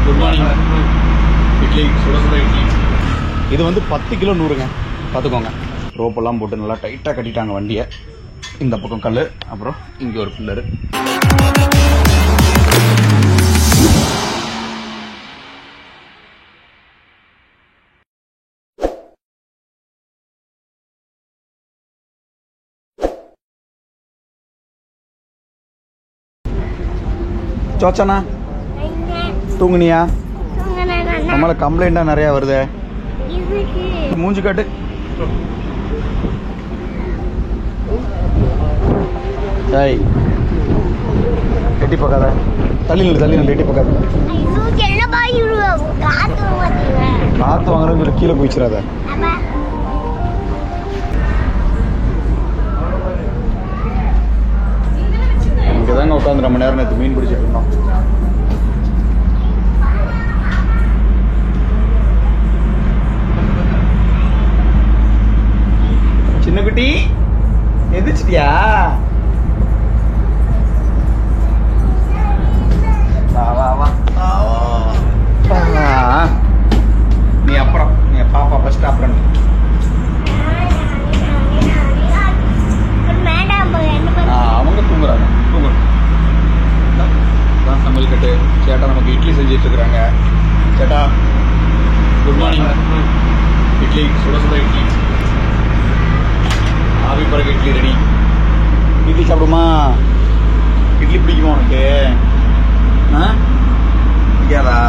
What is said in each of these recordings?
Good morning. Idli சுட சுட இட்லி. இது வந்து 10 கிலோ 100ங்க. பார்த்துக்கோங்க. ரோப்பெல்லாம் போட்டு நல்லா டைட்டாக கட்டிட்டாங்க வண்டியை. இந்த பக்கம் கல், அப்புறம் இங்கே ஒரு பில்லரு. சோச்சனா தூங்குனியா? நம்மள கம்ப்ளைண்டா நிறைய வருது. மூஞ்சி காட்டு. டேய் எட்டி பார்க்காத. தள்ளி நில்லு எட்டி பார்க்காத. காத்து வாங்குறேன்னு சொல்லி கீழே போயிச்சிடாத. இங்கதாங்க உட்காந்து ரொம்ப நேரம் நேற்று மீன் பிடிச்சிட்டு இருந்தோம். சின்ன குட்டி எதிர்ச்சிட்டியா? நீ அப்புறம் நீ பாப்பா ஃபர்ஸ்ட் அப்புறம் அவங்க தூங்குறாங்க. சமையல் கட்டு சேட்டா நமக்கு இட்லி செஞ்சுட்டு இருக்கிறாங்க. சேட்டா குட் மார்னிங். இட்லி சுட சுட இட்லி. ஆவி பிறகு இட்லி ரெடி. இட்லி சாப்பிடுமா? இட்லி பிடிக்குமா உனக்கு? பிடிக்காதா?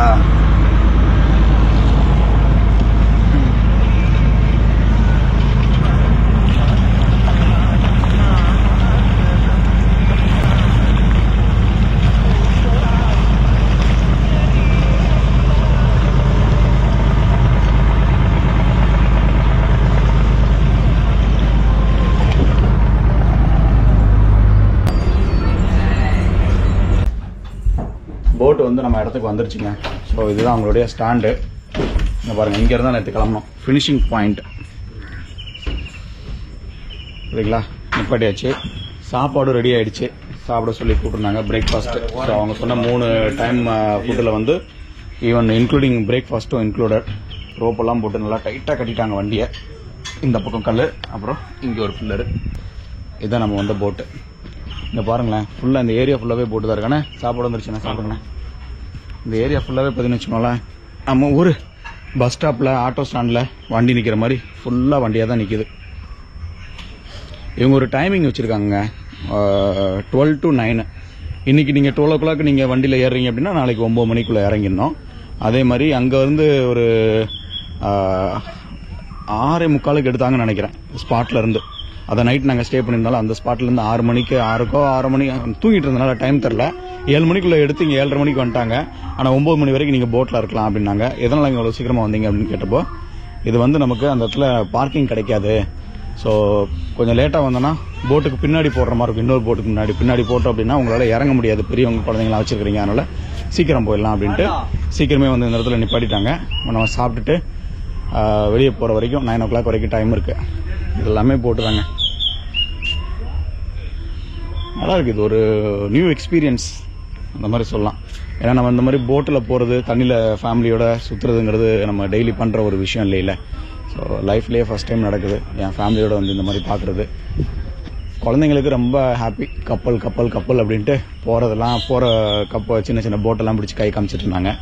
போட்டு வந்து நம்ம இடத்துக்கு வந்துருச்சுங்க. ஸோ இதுதான் அவங்களுடைய ஸ்டாண்டு. இங்கே பாருங்கள், இங்கே இருந்தால் நேற்று கிளம்பணும். ஃபினிஷிங் பாயிண்ட் சரிங்களா? நிப்பாட்டியாச்சு. சாப்பாடும் ரெடி ஆகிடுச்சு. சாப்பிட சொல்லி கூப்பிட்டுருந்தாங்க பிரேக்ஃபாஸ்ட்டு. ஸோ அவங்க சொன்ன 3 டைம் ஃபுட்டில் வந்து ஈவன் இன்க்ளூடிங் பிரேக்ஃபாஸ்ட்டும் இன்க்ளூடட். ரோப்பெல்லாம் போட்டு நல்லா டைட்டாக கட்டிட்டாங்க வண்டியை. இந்த பக்கம் கல், அப்புறம் இங்கே ஒரு பில்லரு. இதுதான் நம்ம வந்த போட்டு. இங்கே பாருங்களேன், ஃபுல்லாக இந்த ஏரியா ஃபுல்லாகவே போட்டு தான் இருக்கானே. சாப்பாடு வந்துருச்சுண்ணே, சாப்பிடுங்கண்ணே. இந்த ஏரியா ஃபுல்லாகவே பார்த்தீங்கன்னு வச்சுக்கோங்களேன், நம்ம ஊர் பஸ் ஸ்டாப்பில் ஆட்டோ ஸ்டாண்டில் வண்டி நிற்கிற மாதிரி ஃபுல்லாக வண்டியாக தான் நிற்கிது. இவங்க ஒரு டைமிங் வச்சுருக்காங்க, 12 to 9. இன்றைக்கி நீங்கள் 12 o'clock நீங்கள் வண்டியில் ஏறுறீங்க அப்படின்னா நாளைக்கு 9 மணிக்குள்ளே இறங்கிடணும். அதே மாதிரி அங்கே வந்து ஒரு 6:45 எடுத்தாங்கன்னு நினைக்கிறேன் ஸ்பாட்டில் இருந்து. அதை நைட் நாங்கள் ஸ்டே பண்ணியிருந்தாலும் அந்த ஸ்பாட்லேருந்து 6 மணிக்கு 6 மணி தூங்கிட்டு இருந்தனால டைம் தெரில. 7 மணிக்குள்ளே எடுத்து இங்கே 7:30 மணிக்கு வந்துட்டாங்க. ஆனால் 9 மணி வரைக்கும் நீங்கள் போட்டில் இருக்கலாம் அப்படின்னாங்க. எதனால் இங்கே அவ்வளோ சீக்கிரமாக வந்தீங்க அப்படின்னு கேட்டப்போ, இது வந்து நமக்கு அந்த இடத்துல பார்க்கிங் கிடைக்காது. ஸோ கொஞ்சம் லேட்டாக வந்தோன்னா போட்டுக்கு பின்னாடி போடுற மாதிரி இருக்கும். இன்னொரு போட்டுக்கு பின்னாடி போட்டோம் அப்படின்னா உங்களால் இறங்க முடியாது, பெரியவங்க குழந்தைங்களாம் வச்சுருக்கிறீங்க. அதனால் சீக்கிரம் போயிடலாம் அப்படின்ட்டு சீக்கிரமே வந்து இந்த இடத்துல நிப்பாட்டிட்டாங்க. நம்ம சாப்பிட்டுட்டு வெளியே போகிற வரைக்கும் 9 o'clock வரைக்கும் டைம் இருக்குது. இது எல்லாமே போட்டுதாங்க. நல்லா இருக்குது. இது ஒரு நியூ எக்ஸ்பீரியன்ஸ் அந்த மாதிரி சொல்லலாம். ஏன்னா நம்ம இந்த மாதிரி போட்டில் போகிறது, தண்ணியில் ஃபேமிலியோட சுற்றுறதுங்கிறது நம்ம டெய்லி பண்ணுற ஒரு விஷயம் இல்லைல்ல. ஸோ லைஃப்லேயே ஃபஸ்ட் டைம் நடக்குது என் ஃபேமிலியோட வந்து இந்த மாதிரி பார்க்குறது. குழந்தைங்களுக்கு ரொம்ப ஹாப்பி. கப்பல் கப்பல் கப்பல் அப்படின்ட்டு போகிறதெல்லாம் சின்ன சின்ன போட்டெல்லாம் பிடிச்சி கை காமிச்சிட்டு இருந்தாங்க.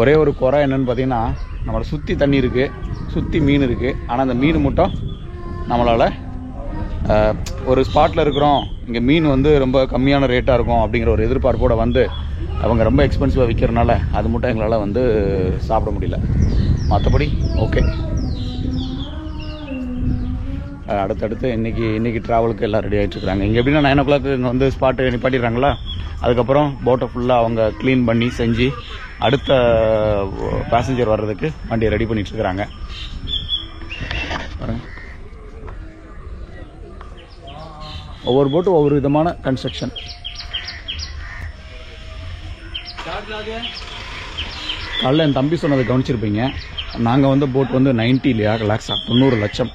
ஒரே ஒரு குறை என்னன்னு பார்த்தீங்கன்னா, நம்மளை சுற்றி தண்ணி இருக்குது, சுற்றி மீன் இருக்குது. ஆனால் அந்த மீன் மட்டும் நம்மளால் ஒரு ஸ்பாட்டில் இருக்கிறோம், இங்கே மீன் வந்து ரொம்ப கம்மியான ரேட்டாக இருக்கும் அப்படிங்கிற ஒரு எதிர்பார்ப்போடு வந்து அவங்க ரொம்ப எக்ஸ்பென்சிவாக விற்கிறனால அது மட்டும் எங்களால் வந்து சாப்பிட முடியல. மற்றபடி ஓகே. அடுத்தடுத்து இன்றைக்கி ட்ராவலுக்கு எல்லாம் ரெடி ஆகிட்டுருக்குறாங்க. இங்கே எப்படின்னா 9 o'clock இங்கே வந்து ஸ்பாட்டு நிப்பாட்டிடுறாங்களா. அதுக்கப்புறம் போட்டை ஃபுல்லாக அவங்க க்ளீன் பண்ணி செஞ்சு அடுத்த பேசஞ்சர் வர்றதுக்கு வண்டியை ரெடி பண்ணிட்டுருக்குறாங்க. ஒவ்வொரு போட்டும் ஒவ்வொரு விதமான கன்ஸ்ட்ரக்ஷன். காலைல என் தம்பி சொன்னதை கவனிச்சிருப்பீங்க. நாங்கள் வந்து போட் வந்து 90 lakhs 90 லட்சம்.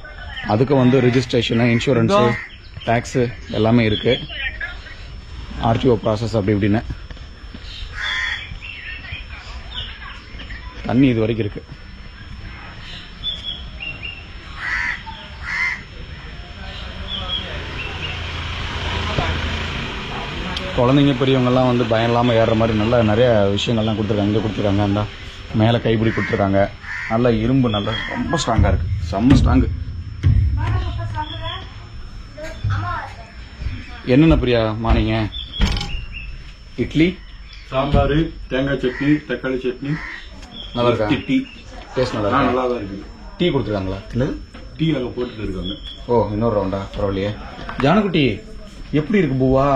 அதுக்கு வந்து ரிஜிஸ்ட்ரேஷனு, இன்சூரன்ஸு, டேக்ஸு எல்லாமே இருக்குது. ஆர்டிஓ ப்ராசஸ் அப்படி இப்படின்னு. தண்ணி இது வரைக்கும் இருக்கு. குழந்தைங்க பெரியவங்கெல்லாம் வந்து பயம் இல்லாமல் ஏறுற மாதிரி நல்லா நிறைய விஷயங்கள்லாம் கொடுத்துருக்காங்க. இங்கே கொடுத்துருக்காங்க, அந்த மேலே கைப்பிடி கொடுத்துருக்காங்க. நல்லா இரும்பு, நல்லா ரொம்ப ஸ்ட்ராங்காக இருக்குது, செம்ம ஸ்ட்ராங்கு. என்னென்ன பிரியா மார்னிங்க? இட்லி, சாம்பார், தேங்காய் சட்னி, தக்காளி சட்னி, நல்லா இருக்கா? டீ டேஸ்ட் நல்லா நல்லா தான் இருக்குது. டீ கொடுத்துருக்காங்களா? டீ அங்கே போட்டுட்டு இருக்காங்க. ஓ, இன்னொரு ரவுண்டா? பரவாயில்லையே. ஜானகுட்டி எப்படி இருக்கு பூவா?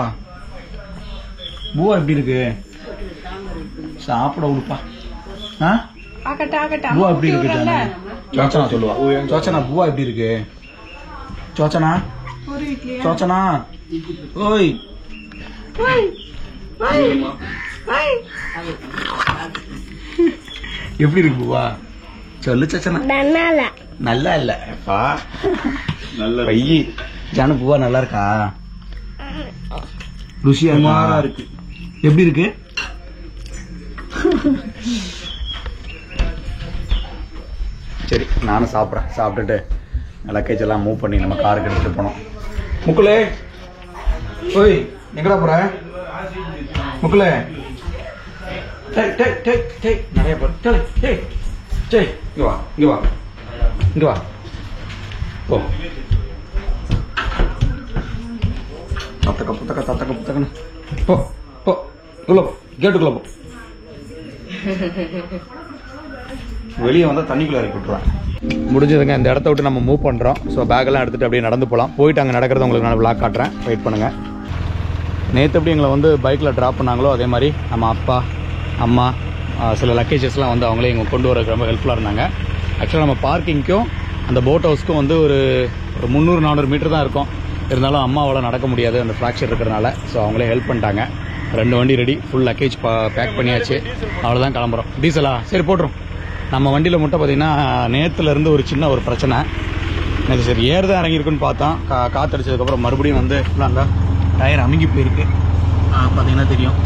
பூவா எப்படி இருக்கு? சாப்பிட விடுப்பா. பூவா எப்படி இருக்கு? சோச்சனா சொல்லுவா. சோச்சனா பூவா எப்படி இருக்கு? சோச்சனா, சோச்சனா, ஓய் எப்படி இருக்கு பூவா? சொல்லு சோச்சனா. நல்லா இல்ல நல்ல பையி. ஜானு பூவா நல்லா இருக்கா? ருசியா இருக்கு. எப்படி இருக்கு? சரி, நானும் சாப்பிட்றேன். சாப்பிட்டுட்டு லக்கேஜ் எல்லாம் மூவ் பண்ணி நம்ம காருக்கு எடுத்துட்டு போனோம். முக்குலே, ஓய் எங்கடா போற? முக்குலே, நிறைய இங்க வா, இங்க வா, இங்க வா. போ. தத்தக்க போ போ, உள்ள போ, கேட்டுக்குள்ள போ. வெளியே வந்தால் தண்ணிக்குள்ளே இறக்கி விட்டுருவேன். முடிஞ்சதுங்க, இந்த இடத்த விட்டு நம்ம மூவ் பண்ணுறோம். ஸோ பேக்கெல்லாம் எடுத்துகிட்டு அப்படியே நடந்து போகலாம். போயிட்டு அங்கே நடக்கிறத உங்களுக்கு நான் விளாக் காட்டுறேன், வெயிட் பண்ணுங்கள். நேற்று எப்படி எங்களை வந்து பைக்கில் ட்ராப் பண்ணாங்களோ அதே மாதிரி நம்ம அப்பா அம்மா சில லக்கேஜஸ்லாம் வந்து அவங்களே இங்கே கொண்டு வரதுக்கு ரொம்ப ஹெல்ப்ஃபுல்லாக இருந்தாங்க. ஆக்சுவலாக நம்ம பார்க்கிங்க்கும் அந்த போட் ஹவுஸ்க்கும் வந்து ஒரு 300-400 மீட்டர் தான் இருக்கும். இருந்தாலும் அம்மாவால் நடக்க முடியாது, அந்த ஃப்ராக்சர் இருக்கிறனால. ஸோ அவங்களே ஹெல்ப் பண்ணிட்டாங்க. 2 வண்டி ரெடி, ஃபுல் லக்கேஜ் பேக் பண்ணியாச்சு. அவ்வளோதான், கிளம்புறோம். டீசலா? சரி போட்டுரும். நம்ம வண்டியில் மட்டும் பார்த்திங்கன்னா நேற்றுலேருந்து ஒரு சின்ன ஒரு பிரச்சனை. நேற்று சரி ஏறு தான் இறங்கியிருக்குன்னு பார்த்தோம். காற்றடிச்சதுக்கப்புறம் மறுபடியும் வந்து ஃபுல்லாக அந்த டயர் அமுங்கி போயிருக்கு. பார்த்திங்கன்னா தெரியும்,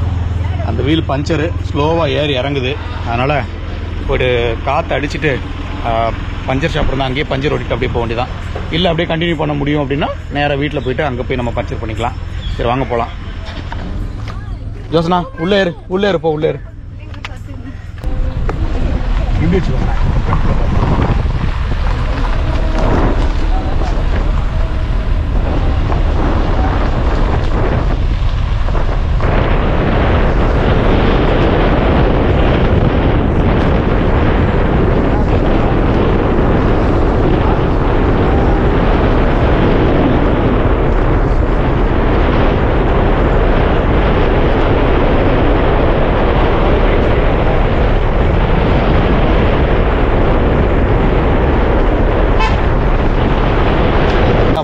அந்த வீல் பஞ்சரு ஸ்லோவாக ஏறி இறங்குது. அதனால் போய்ட்டு காற்று அடிச்சுட்டு பஞ்சர் ஷாப் இருந்தால் அங்கேயே பஞ்சர் ஓட்டிட்டு அப்படியே போக வேண்டியதான். இல்லை அப்படியே கண்டினியூ பண்ண முடியும் அப்படின்னா நேராக வீட்டில் போயிட்டு அங்கே போய் நம்ம பஞ்சர் பண்ணிக்கலாம். சரி வாங்க போகலாம். ஜோசனா உள்ளே ஏறு, உள்ளே இருப்போ, உள்ளே ஏறு. இப்படி வச்சுக்கோங்க.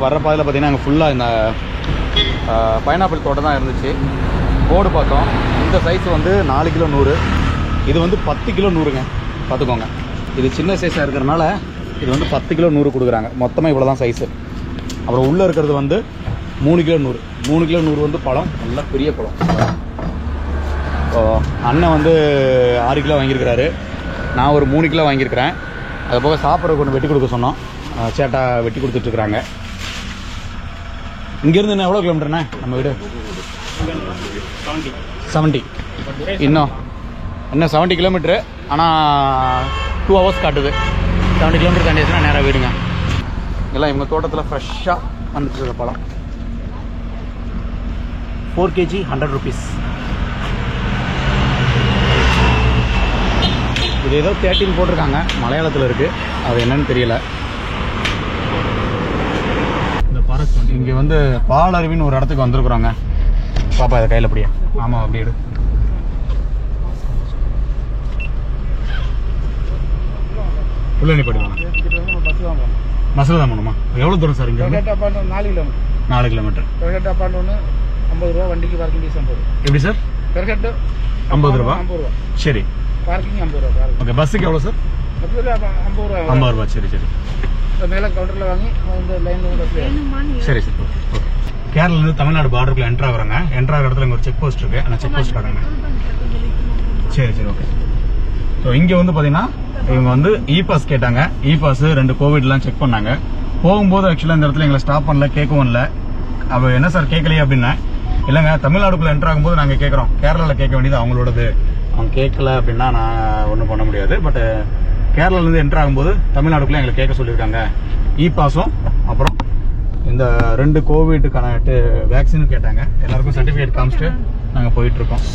வர்ற பாதையில் பார்த்தீங்கன்னா அங்கே ஃபுல்லாக இந்த பைனாப்பிள் தோட்டம் தான் இருந்துச்சு. போர்டு பார்த்தோம். இந்த சைஸ் வந்து 4 கிலோ 100, இது வந்து 10 கிலோ 100ங்க. பார்த்துக்கோங்க, இது சின்ன சைஸாக இருக்கிறனால இது வந்து 10 கிலோ 100 கொடுக்குறாங்க. மொத்தமாக இவ்வளோ தான் சைஸு. அப்புறம் உள்ளே இருக்கிறது வந்து 3 கிலோ 100. 3 கிலோ 100 வந்து பழம், நல்லா பெரிய பழம். அண்ணன் வந்து 6 கிலோ வாங்கியிருக்கிறாரு, நான் ஒரு 3 கிலோ வாங்கியிருக்கிறேன். அது போக சாப்பிட்றதுக்கு ஒன்று வெட்டி கொடுக்க சொன்னோம், சேட்டா வெட்டி கொடுத்துட்ருக்குறாங்க. இங்கேருந்து என்ன எவ்வளோ கிலோமீட்டர்ண்ணே நம்ம வீடு? 70. இன்னும் 70 கிலோமீட்ரு. ஆனால் 2 ஹவர்ஸ் காட்டுது. 70 கிலோமீட்டர் தாண்டிச்சுன்னா நேராக வீடுங்க. எல்லாம் இவங்க தோட்டத்தில் ஃப்ரெஷ்ஷாக வந்துட்டு இருக்க பழம். 4 kg 100 rupees. இது ஏதோ 13 போட்டிருக்காங்க, மலையாளத்தில் இருக்குது, அது என்னன்னு தெரியல. இங்கே வந்து பாலருவின்னு ஒரு இடத்துக்கு வந்திருக்குறோங்க. பாப்பா இதை கையில் அப்படியா? ஆமாம், அப்படி எடு. உள்ள நீ போயிடுவாங்க. பஸ்ஸில் தான் போகணுமா? எவ்வளோ தூரம் சார் இங்கே? 4 கிலோமீட்டர். 4 கிலோமீட்டர். பெர்கெட் அப்பார்ட்மெண்ட் 50 ரூபா, வண்டிக்கு பார்க்கிங் ஃபீஸ் 50 ரூபா. எப்படி சார்? பெர்கெட் 50 ரூபா. சரி, பார்க்கிங் 50 ரூபா. ஓகே. பஸ்ஸுக்கு எவ்வளோ சார்? 50 ரூபா. 50 ரூபா. சரி சரி. மேலே கவுண்டரில் வாங்கி இந்த லைனில் சரி சார். ஓகே. கேரளாலேருந்து தமிழ்நாடு பார்டருக்குள்ள என்ட்ரு ஆகுறாங்க. என்ட்ரு ஆகிற இடத்துல இங்கே ஒரு செக் போஸ்ட் இருக்கு. அந்த செக் போஸ்ட் காட்டுங்க. சரி சரி ஓகே. ஸோ இங்கே வந்து பார்த்தீங்கன்னா இவங்க வந்து இ பாஸ் கேட்டாங்க. இ பாஸ் 2 கோவிட்லாம் செக் பண்ணாங்க. போகும்போது ஆக்சுவலாக இந்த இடத்துல எங்களை ஸ்டாப் பண்ணல, கேட்கவும் இல்லை. அப்போ என்ன சார் கேட்கலையே அப்படின்னா, இல்லைங்க தமிழ்நாடுக்குள்ள என்ட்ரு ஆகும்போது நாங்கள் கேட்குறோம், கேரளாவில் கேட்க வேண்டியது அவங்களோடது, அவங்க கேட்கல அப்படின்னா நான் ஒன்றும் பண்ண முடியாது. பட் கேரளாலேருந்து என்ட்ரு ஆகும்போது தமிழ்நாடுக்குள்ளே எங்களை கேட்க சொல்லியிருக்காங்க. இ பாஸும் அப்புறம் இந்த 2 கோவிட்டுக்கான வேக்சினும் கேட்டாங்க. எல்லாருக்கும் சர்டிஃபிகேட் காமிச்சிட்டு நாங்கள் போயிட்டுருக்கோம்.